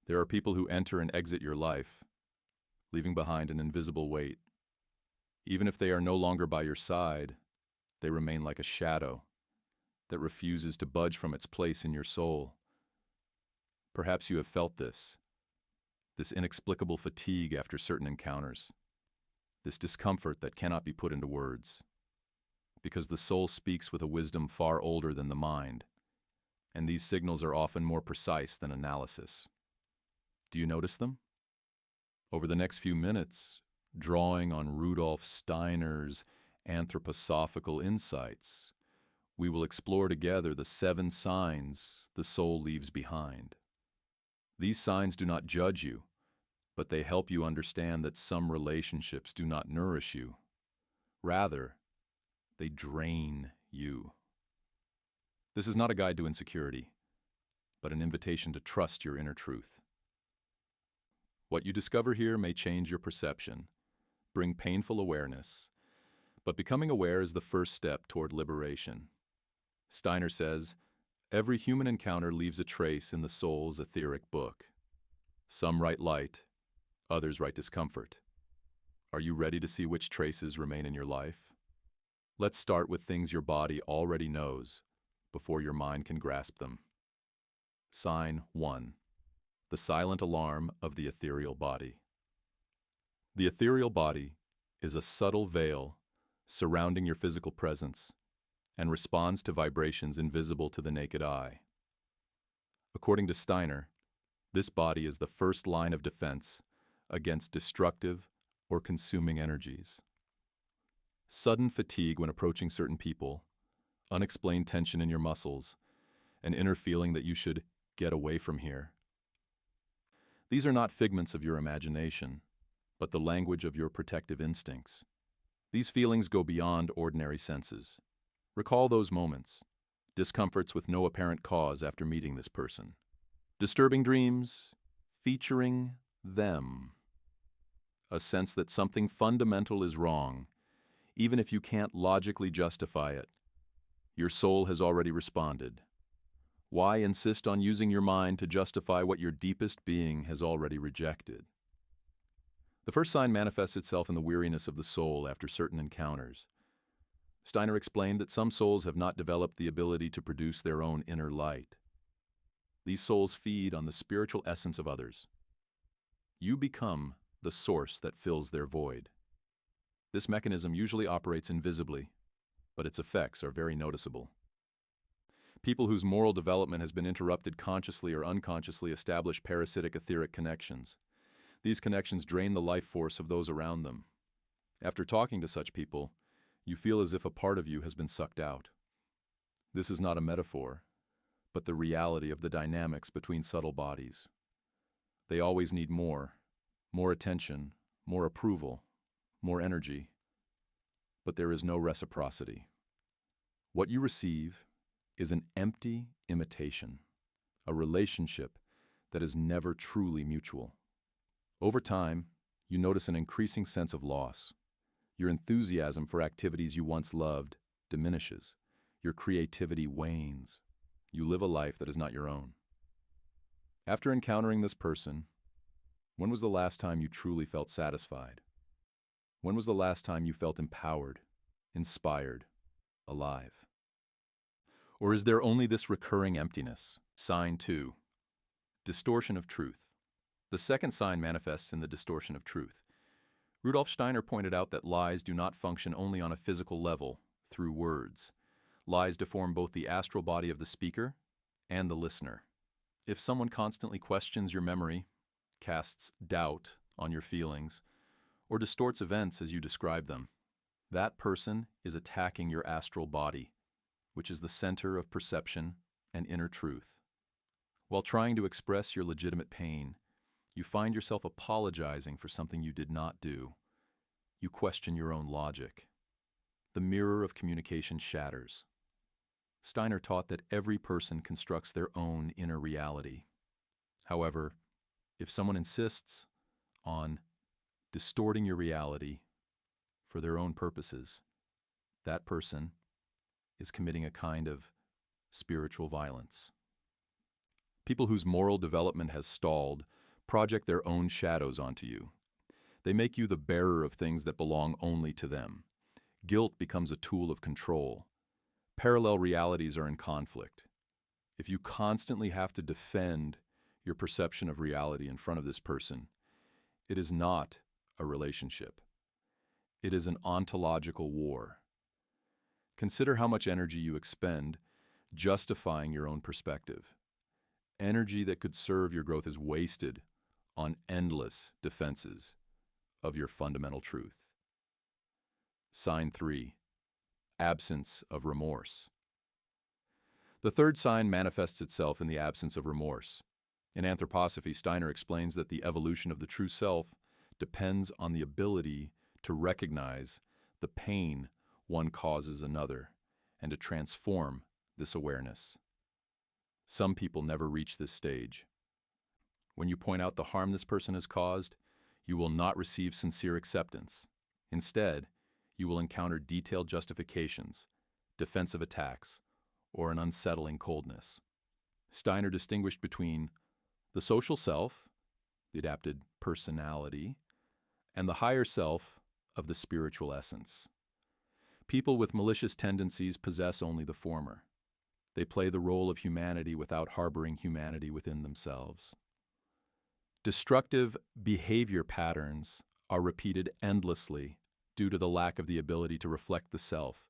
There are people who enter and exit your life, leaving behind an invisible weight. Even if they are no longer by your side, they remain like a shadow that refuses to budge from its place in your soul. Perhaps you have felt this inexplicable fatigue after certain encounters, this discomfort that cannot be put into words, because the soul speaks with a wisdom far older than the mind, and these signals are often more precise than analysis. Do you notice them? Over the next few minutes, drawing on Rudolf Steiner's anthroposophical insights, we will explore together the 7 signs the soul leaves behind. These signs do not judge you, but they help you understand that some relationships do not nourish you. Rather, they drain you. This is not a guide to insecurity, but an invitation to trust your inner truth. What you discover here may change your perception, bring painful awareness, but becoming aware is the first step toward liberation. Steiner says, every human encounter leaves a trace in the soul's etheric book. Some write light, others write discomfort. Are you ready to see which traces remain in your life? Let's start with things your body already knows before your mind can grasp them. Sign 1. The silent alarm of the ethereal body. The ethereal body is a subtle veil surrounding your physical presence and responds to vibrations invisible to the naked eye. According to Steiner, this body is the first line of defense against destructive or consuming energies. Sudden fatigue when approaching certain people, unexplained tension in your muscles, an inner feeling that you should get away from here. These are not figments of your imagination, but the language of your protective instincts. These feelings go beyond ordinary senses. Recall those moments, discomforts with no apparent cause after meeting this person, disturbing dreams featuring them, a sense that something fundamental is wrong, even if you can't logically justify it. Your soul has already responded. Why insist on using your mind to justify what your deepest being has already rejected? The first sign manifests itself in the weariness of the soul after certain encounters. Steiner explained that some souls have not developed the ability to produce their own inner light. These souls feed on the spiritual essence of others. You become the source that fills their void. This mechanism usually operates invisibly, but its effects are very noticeable. People whose moral development has been interrupted consciously or unconsciously establish parasitic etheric connections. These connections drain the life force of those around them. After talking to such people, you feel as if a part of you has been sucked out. This is not a metaphor, but the reality of the dynamics between subtle bodies. They always need more attention, more approval, more energy, but there is no reciprocity. What you receive is an empty imitation, a relationship that is never truly mutual. Over time, you notice an increasing sense of loss. Your enthusiasm for activities you once loved diminishes. Your creativity wanes. You live a life that is not your own. After encountering this person, when was the last time you truly felt satisfied? When was the last time you felt empowered, inspired, alive? Or is there only this recurring emptiness? Sign 2. Distortion of truth. The second sign manifests in the distortion of truth. Rudolf Steiner pointed out that lies do not function only on a physical level, through words. Lies deform both the astral body of the speaker and the listener. If someone constantly questions your memory, casts doubt on your feelings, or distorts events as you describe them, that person is attacking your astral body, which is the center of perception and inner truth. While trying to express your legitimate pain, you find yourself apologizing for something you did not do. You question your own logic. The mirror of communication shatters. Steiner taught that every person constructs their own inner reality. However, if someone insists on distorting your reality for their own purposes, that person is committing a kind of spiritual violence. People whose moral development has stalled project their own shadows onto you. They make you the bearer of things that belong only to them. Guilt becomes a tool of control. Parallel realities are in conflict. If you constantly have to defend your perception of reality in front of this person, it is not a relationship. It is an ontological war. Consider how much energy you expend justifying your own perspective. Energy that could serve your growth is wasted on endless defenses of your fundamental truth. Sign 3. Absence of remorse. The third sign manifests itself in the absence of remorse. In Anthroposophy, Steiner explains that the evolution of the true self depends on the ability to recognize the pain one causes another and to transform this awareness. Some people never reach this stage. When you point out the harm this person has caused, you will not receive sincere acceptance. Instead, you will encounter detailed justifications, defensive attacks, or an unsettling coldness. Steiner distinguished between the social self, the adapted personality, and the higher self of the spiritual essence. People with malicious tendencies possess only the former. They play the role of humanity without harboring humanity within themselves. Destructive behavior patterns are repeated endlessly due to the lack of the ability to reflect the self,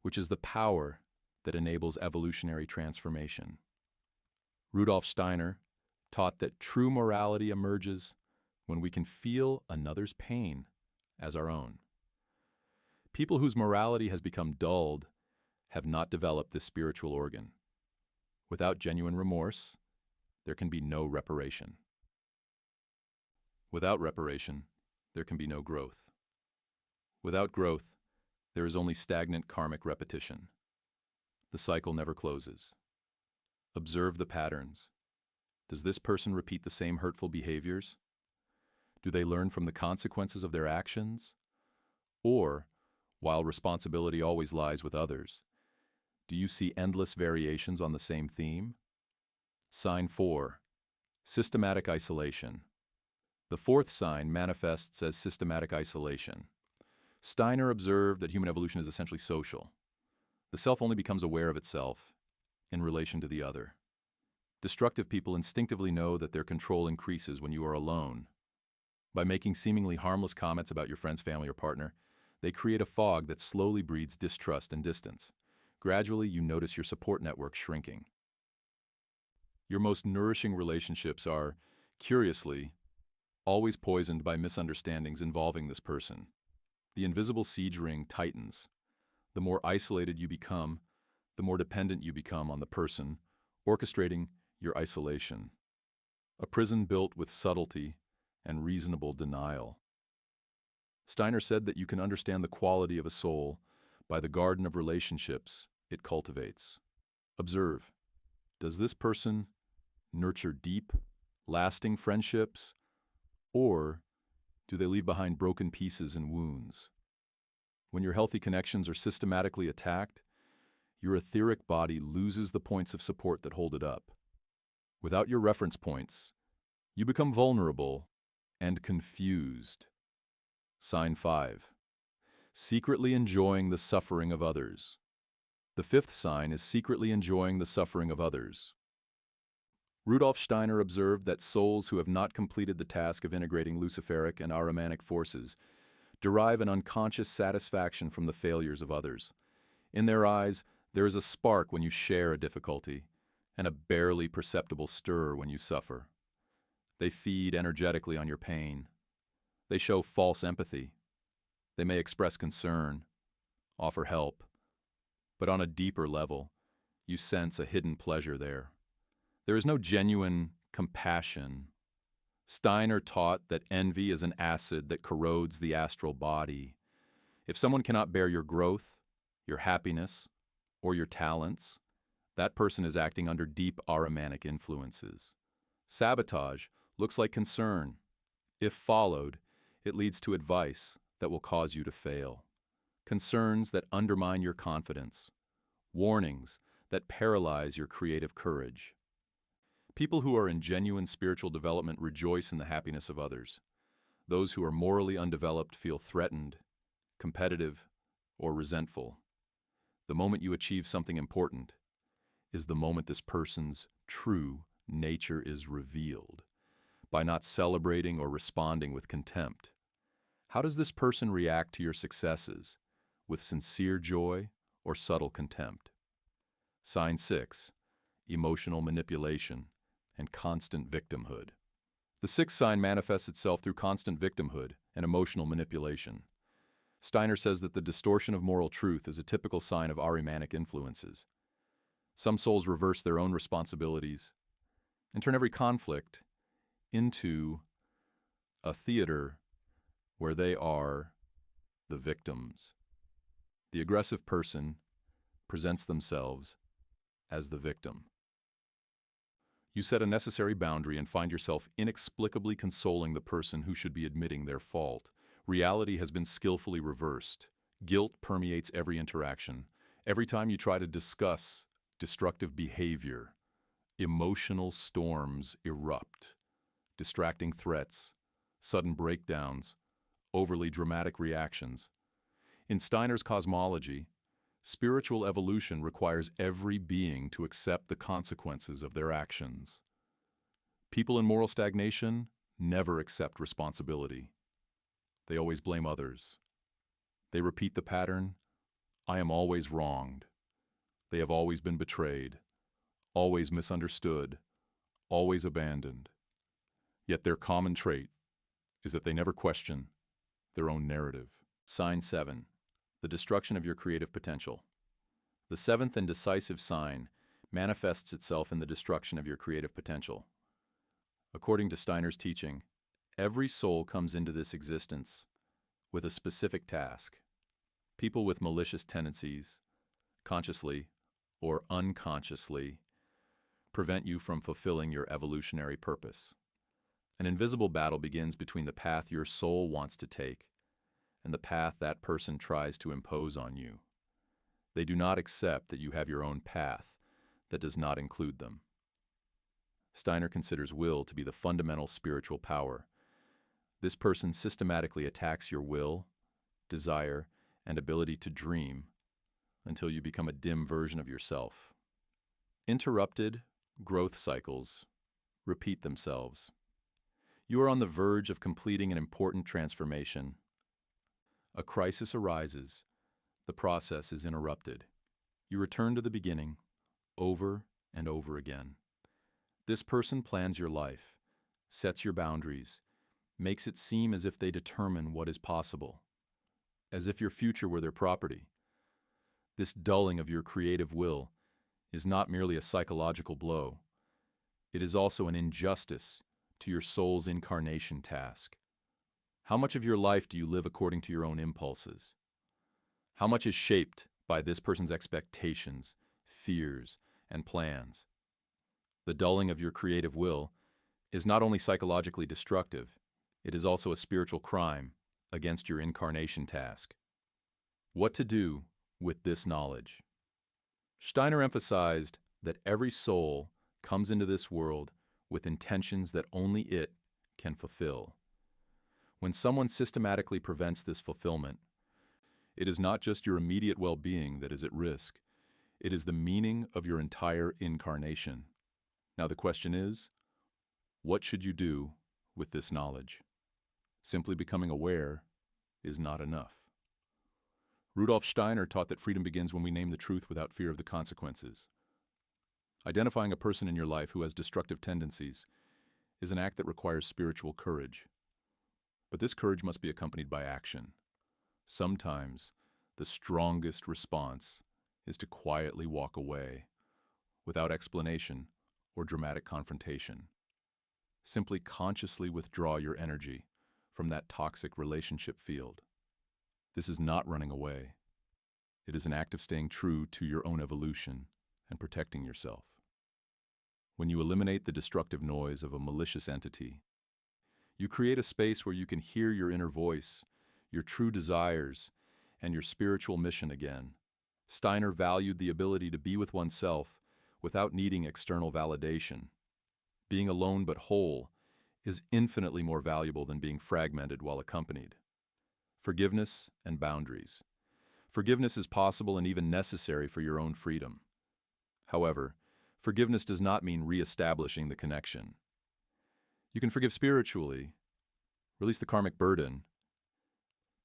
which is the power that enables evolutionary transformation. Rudolf Steiner taught that true morality emerges when we can feel another's pain as our own. People whose morality has become dulled have not developed this spiritual organ. Without genuine remorse, there can be no reparation. Without reparation, there can be no growth. Without growth, there is only stagnant karmic repetition. The cycle never closes. Observe the patterns. Does this person repeat the same hurtful behaviors? Do they learn from the consequences of their actions? Or, while responsibility always lies with others, do you see endless variations on the same theme? Sign 4. Systematic isolation. The fourth sign manifests as systematic isolation. Steiner observed that human evolution is essentially social. The self only becomes aware of itself in relation to the other. Destructive people instinctively know that their control increases when you are alone. By making seemingly harmless comments about your friend's family or partner, they create a fog that slowly breeds distrust and distance. Gradually, you notice your support network shrinking. Your most nourishing relationships are, curiously, always poisoned by misunderstandings involving this person. The invisible siege ring tightens. The more isolated you become, the more dependent you become on the person, orchestrating your isolation. A prison built with subtlety and reasonable denial. Steiner said that you can understand the quality of a soul by the garden of relationships it cultivates. Observe, does this person nurture deep, lasting friendships, or do they leave behind broken pieces and wounds? When your healthy connections are systematically attacked, your etheric body loses the points of support that hold it up. Without your reference points, you become vulnerable and confused. Sign 5. Secretly enjoying the suffering of others. The fifth sign is secretly enjoying the suffering of others. Rudolf Steiner observed that souls who have not completed the task of integrating luciferic and ahrimanic forces derive an unconscious satisfaction from the failures of others. In their eyes, there is a spark when you share a difficulty, and a barely perceptible stir when you suffer. They feed energetically on your pain. They show false empathy. They may express concern, offer help, but on a deeper level, you sense a hidden pleasure there. There is no genuine compassion. Steiner taught that envy is an acid that corrodes the astral body. If someone cannot bear your growth, your happiness, or your talents, that person is acting under deep ahrimanic influences. Sabotage looks like concern. If followed, it leads to advice that will cause you to fail. Concerns that undermine your confidence. Warnings that paralyze your creative courage. People who are in genuine spiritual development rejoice in the happiness of others. Those who are morally undeveloped feel threatened, competitive, or resentful. The moment you achieve something important is the moment this person's true nature is revealed. By not celebrating or responding with contempt, how does this person react to your successes? With sincere joy or subtle contempt? Sign 6. Emotional manipulation and constant victimhood. The sixth sign manifests itself through constant victimhood and emotional manipulation. Steiner says that the distortion of moral truth is a typical sign of ahrimanic influences. Some souls reverse their own responsibilities and turn every conflict into a theater where they are the victims. The aggressive person presents themselves as the victim. You set a necessary boundary and find yourself inexplicably consoling the person who should be admitting their fault. Reality has been skillfully reversed. Guilt permeates every interaction. Every time you try to discuss destructive behavior, emotional storms erupt. Distracting threats, sudden breakdowns, overly dramatic reactions. In Steiner's cosmology, spiritual evolution requires every being to accept the consequences of their actions. People in moral stagnation never accept responsibility. They always blame others. They repeat the pattern, I am always wronged. They have always been betrayed, always misunderstood, always abandoned. Yet their common trait is that they never question their own narrative. Sign 7. The destruction of your creative potential. The seventh and decisive sign manifests itself in the destruction of your creative potential. According to Steiner's teaching, every soul comes into this existence with a specific task. People with malicious tendencies, consciously or unconsciously, prevent you from fulfilling your evolutionary purpose. An invisible battle begins between the path your soul wants to take and the path that person tries to impose on you. They do not accept that you have your own path that does not include them. Steiner considers will to be the fundamental spiritual power. This person systematically attacks your will, desire, and ability to dream until you become a dim version of yourself. Interrupted growth cycles repeat themselves. You are on the verge of completing an important transformation. A crisis arises. The process is interrupted. You return to the beginning, over and over again. This person plans your life, sets your boundaries, makes it seem as if they determine what is possible, as if your future were their property. This dulling of your creative will is not merely a psychological blow. It is also an injustice to your soul's incarnation task. How much of your life do you live according to your own impulses? How much is shaped by this person's expectations, fears, and plans? The dulling of your creative will is not only psychologically destructive, it is also a spiritual crime against your incarnation task. What to do with this knowledge? Steiner emphasized that every soul comes into this world with intentions that only it can fulfill. When someone systematically prevents this fulfillment, it is not just your immediate well-being that is at risk. It is the meaning of your entire incarnation. Now the question is, what should you do with this knowledge? Simply becoming aware is not enough. Rudolf Steiner taught that freedom begins when we name the truth without fear of the consequences. Identifying a person in your life who has destructive tendencies is an act that requires spiritual courage. But this courage must be accompanied by action. Sometimes the strongest response is to quietly walk away, without explanation or dramatic confrontation. Simply consciously withdraw your energy from that toxic relationship field. This is not running away. It is an act of staying true to your own evolution and protecting yourself. When you eliminate the destructive noise of a malicious entity, you create a space where you can hear your inner voice, your true desires, and your spiritual mission again. Steiner valued the ability to be with oneself without needing external validation. Being alone but whole is infinitely more valuable than being fragmented while accompanied. Forgiveness and boundaries. Forgiveness is possible and even necessary for your own freedom. However, forgiveness does not mean re-establishing the connection. You can forgive spiritually, release the karmic burden,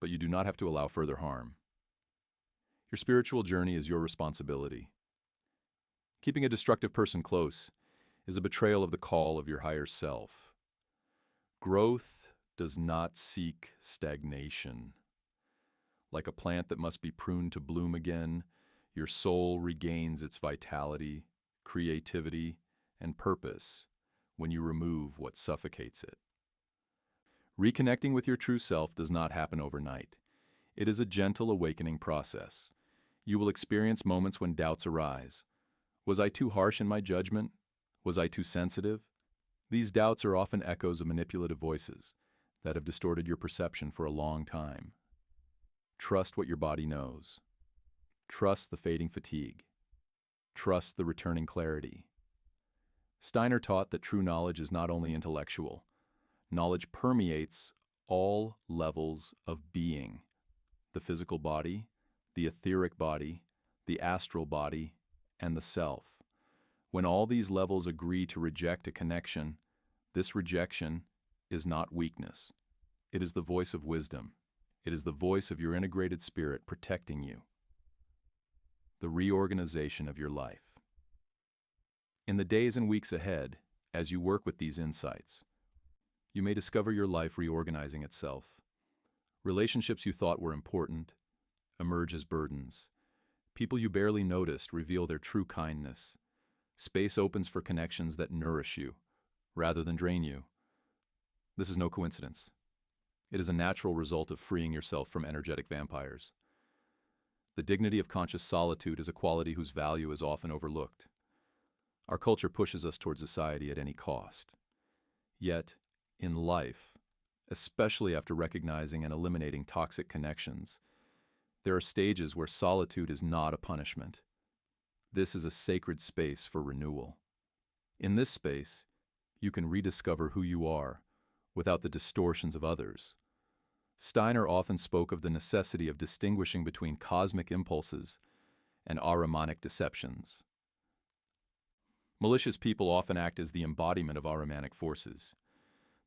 but you do not have to allow further harm. Your spiritual journey is your responsibility. Keeping a destructive person close is a betrayal of the call of your higher self. Growth does not seek stagnation. Like a plant that must be pruned to bloom again, your soul regains its vitality, creativity, and purpose when you remove what suffocates it. Reconnecting with your true self does not happen overnight. It is a gentle awakening process. You will experience moments when doubts arise. Was I too harsh in my judgment? Was I too sensitive? These doubts are often echoes of manipulative voices that have distorted your perception for a long time. Trust what your body knows. Trust the fading fatigue. Trust the returning clarity. Steiner taught that true knowledge is not only intellectual. Knowledge permeates all levels of being: the physical body, the etheric body, the astral body, and the self. When all these levels agree to reject a connection, this rejection is not weakness. It is the voice of wisdom. It is the voice of your integrated spirit protecting you. The reorganization of your life. In the days and weeks ahead, as you work with these insights, you may discover your life reorganizing itself. Relationships you thought were important emerge as burdens. People you barely noticed reveal their true kindness. Space opens for connections that nourish you, rather than drain you. This is no coincidence. It is a natural result of freeing yourself from energetic vampires. The dignity of conscious solitude is a quality whose value is often overlooked. Our culture pushes us toward society at any cost. Yet, in life, especially after recognizing and eliminating toxic connections, there are stages where solitude is not a punishment. This is a sacred space for renewal. In this space, you can rediscover who you are without the distortions of others. Steiner often spoke of the necessity of distinguishing between cosmic impulses and ahrimanic deceptions. Malicious people often act as the embodiment of ahrimanic forces.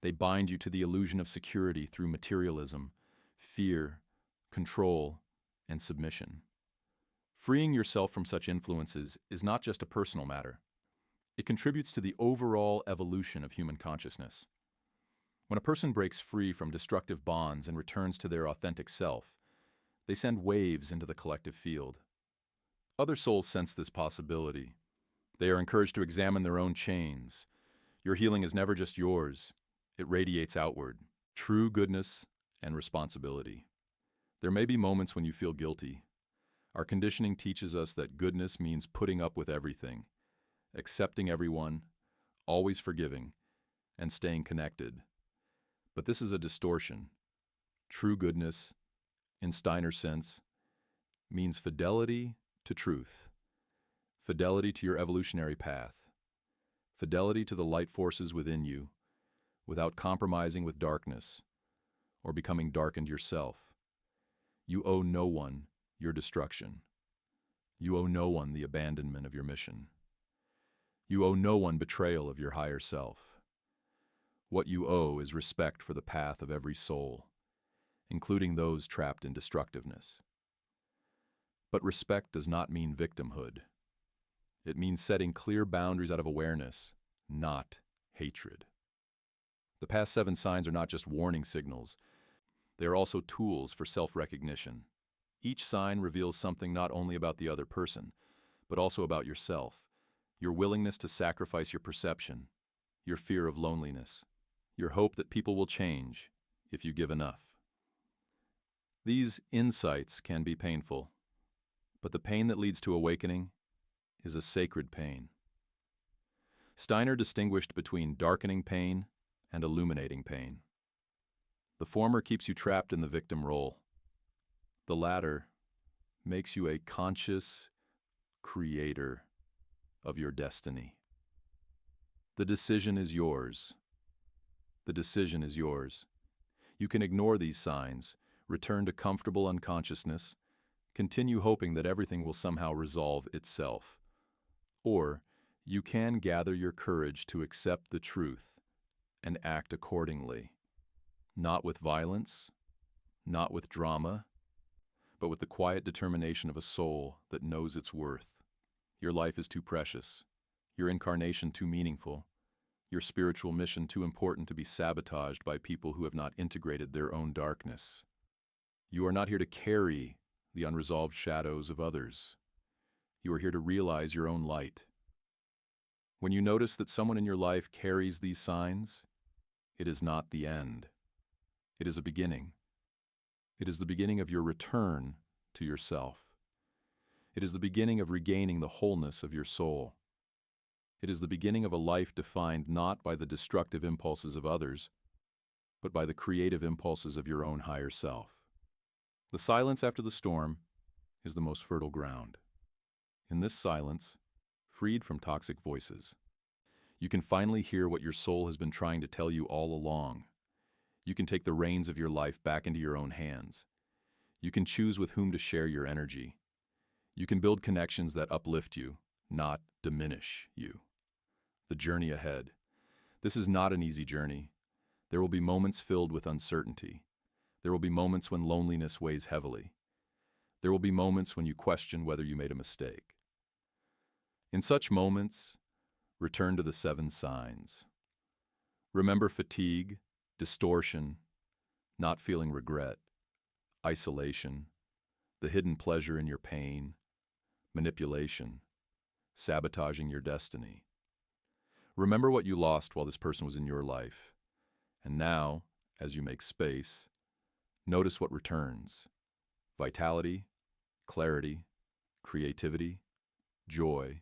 They bind you to the illusion of security through materialism, fear, control, and submission. Freeing yourself from such influences is not just a personal matter. It contributes to the overall evolution of human consciousness. When a person breaks free from destructive bonds and returns to their authentic self, they send waves into the collective field. Other souls sense this possibility. They are encouraged to examine their own chains. Your healing is never just yours. It radiates outward, true goodness and responsibility. There may be moments when you feel guilty. Our conditioning teaches us that goodness means putting up with everything, accepting everyone, always forgiving, and staying connected. But this is a distortion. True goodness, in Steiner's sense, means fidelity to truth, fidelity to your evolutionary path, fidelity to the light forces within you, without compromising with darkness or becoming darkened yourself. You owe no one your destruction. You owe no one the abandonment of your mission. You owe no one betrayal of your higher self. What you owe is respect for the path of every soul, including those trapped in destructiveness. But respect does not mean victimhood. It means setting clear boundaries out of awareness, not hatred. The past 7 signs are not just warning signals. They are also tools for self-recognition. Each sign reveals something not only about the other person, but also about yourself, your willingness to sacrifice your perception, your fear of loneliness, your hope that people will change if you give enough. These insights can be painful, but the pain that leads to awakening is a sacred pain. Steiner distinguished between darkening pain and illuminating pain. The former keeps you trapped in the victim role. The latter makes you a conscious creator of your destiny. The decision is yours. The decision is yours. You can ignore these signs, return to comfortable unconsciousness, continue hoping that everything will somehow resolve itself. Or you can gather your courage to accept the truth and act accordingly. Not with violence, not with drama, but with the quiet determination of a soul that knows its worth. Your life is too precious, your incarnation too meaningful, your spiritual mission too important to be sabotaged by people who have not integrated their own darkness. You are not here to carry the unresolved shadows of others. You are here to realize your own light. When you notice that someone in your life carries these signs, it is not the end. It is a beginning. It is the beginning of your return to yourself. It is the beginning of regaining the wholeness of your soul. It is the beginning of a life defined not by the destructive impulses of others, but by the creative impulses of your own higher self. The silence after the storm is the most fertile ground. In this silence, freed from toxic voices, you can finally hear what your soul has been trying to tell you all along. You can take the reins of your life back into your own hands. You can choose with whom to share your energy. You can build connections that uplift you, not diminish you. The journey ahead. This is not an easy journey. There will be moments filled with uncertainty. There will be moments when loneliness weighs heavily. There will be moments when you question whether you made a mistake. In such moments, return to the 7 signs. Remember fatigue, distortion, not feeling regret, isolation, the hidden pleasure in your pain, manipulation, sabotaging your destiny. Remember what you lost while this person was in your life. And now, as you make space, notice what returns. Vitality, clarity, creativity, joy,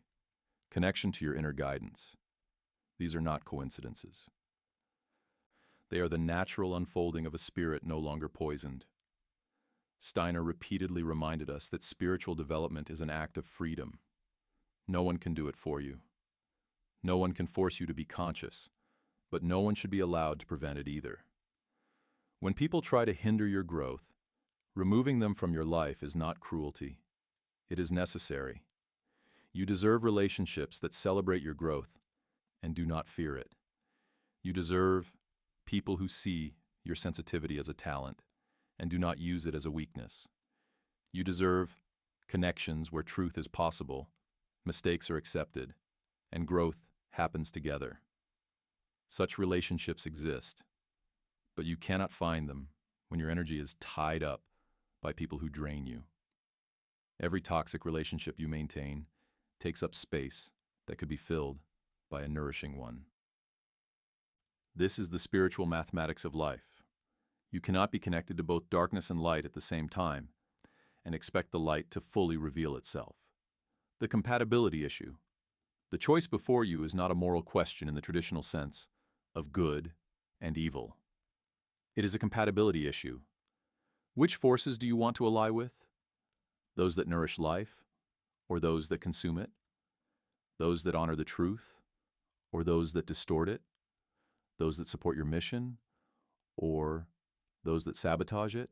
connection to your inner guidance. These are not coincidences. They are the natural unfolding of a spirit no longer poisoned. Steiner repeatedly reminded us that spiritual development is an act of freedom. No one can do it for you. No one can force you to be conscious, but no one should be allowed to prevent it either. When people try to hinder your growth, removing them from your life is not cruelty. It is necessary. You deserve relationships that celebrate your growth and do not fear it. You deserve people who see your sensitivity as a talent and do not use it as a weakness. You deserve connections where truth is possible, mistakes are accepted, and growth happens together. Such relationships exist, but you cannot find them when your energy is tied up by people who drain you. Every toxic relationship you maintain takes up space that could be filled by a nourishing one. This is the spiritual mathematics of life. You cannot be connected to both darkness and light at the same time and expect the light to fully reveal itself. The compatibility issue. The choice before you is not a moral question in the traditional sense of good and evil. It is a compatibility issue. Which forces do you want to ally with? Those that nourish life, or those that consume it? Those that honor the truth, or those that distort it? Those that support your mission, or those that sabotage it?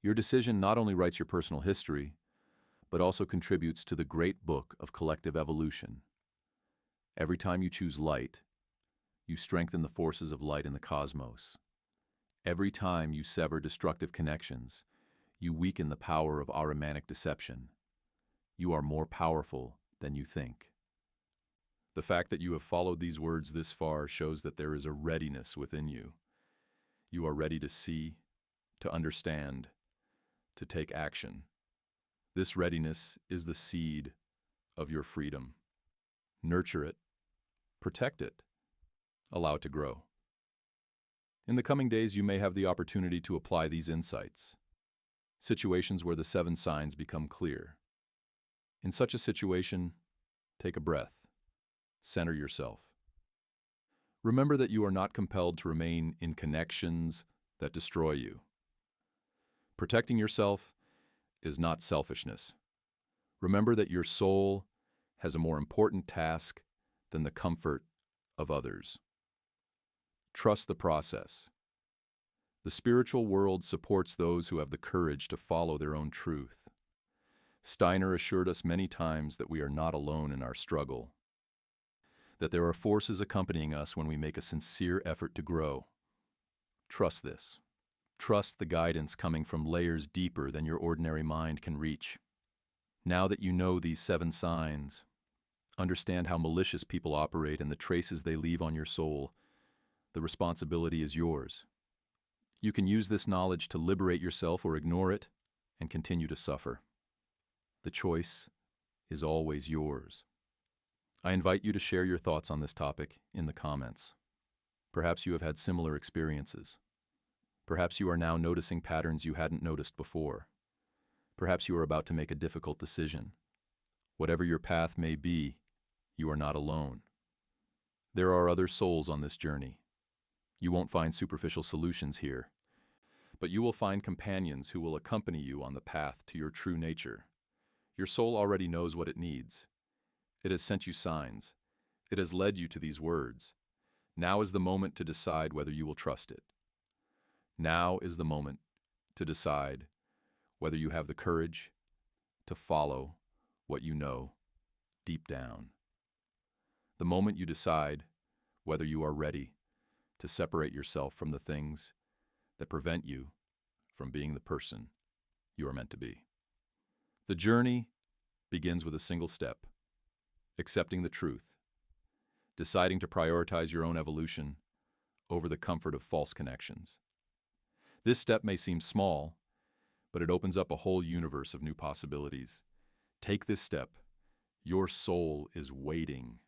Your decision not only writes your personal history, but also contributes to the great book of collective evolution. Every time you choose light, you strengthen the forces of light in the cosmos. Every time you sever destructive connections, you weaken the power of ahrimanic deception. You are more powerful than you think. The fact that you have followed these words this far shows that there is a readiness within you. You are ready to see, to understand, to take action. This readiness is the seed of your freedom. Nurture it, protect it, allow it to grow. In the coming days, you may have the opportunity to apply these insights. Situations where the 7 signs become clear. In such a situation, take a breath. Center yourself. Remember that you are not compelled to remain in connections that destroy you. Protecting yourself is not selfishness. Remember that your soul has a more important task than the comfort of others. Trust the process. The spiritual world supports those who have the courage to follow their own truth. Steiner assured us many times that we are not alone in our struggle, that there are forces accompanying us when we make a sincere effort to grow. Trust this. Trust the guidance coming from layers deeper than your ordinary mind can reach. Now that you know these 7 signs, understand how malicious people operate and the traces they leave on your soul, the responsibility is yours. You can use this knowledge to liberate yourself or ignore it and continue to suffer. The choice is always yours. I invite you to share your thoughts on this topic in the comments. Perhaps you have had similar experiences. Perhaps you are now noticing patterns you hadn't noticed before. Perhaps you are about to make a difficult decision. Whatever your path may be, you are not alone. There are other souls on this journey. You won't find superficial solutions here, but you will find companions who will accompany you on the path to your true nature. Your soul already knows what it needs. It has sent you signs. It has led you to these words. Now is the moment to decide whether you will trust it. Now is the moment to decide whether you have the courage to follow what you know deep down. The moment you decide whether you are ready to separate yourself from the things that prevent you from being the person you are meant to be. The journey begins with a single step: accepting the truth, deciding to prioritize your own evolution over the comfort of false connections. This step may seem small, but it opens up a whole universe of new possibilities. Take this step. Your soul is waiting